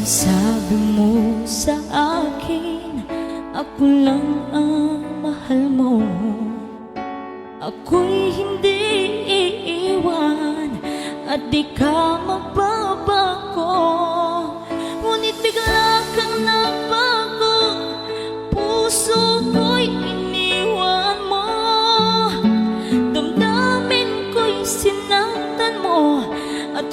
Sabi mo sa akin, ako lang ang mahal mo. Ako'y hindi iiwan at di ka magbabago. Ngunit bigla kang nagbago, puso ko'y iniwan mo. Damdamin ko'y sinaktan mo at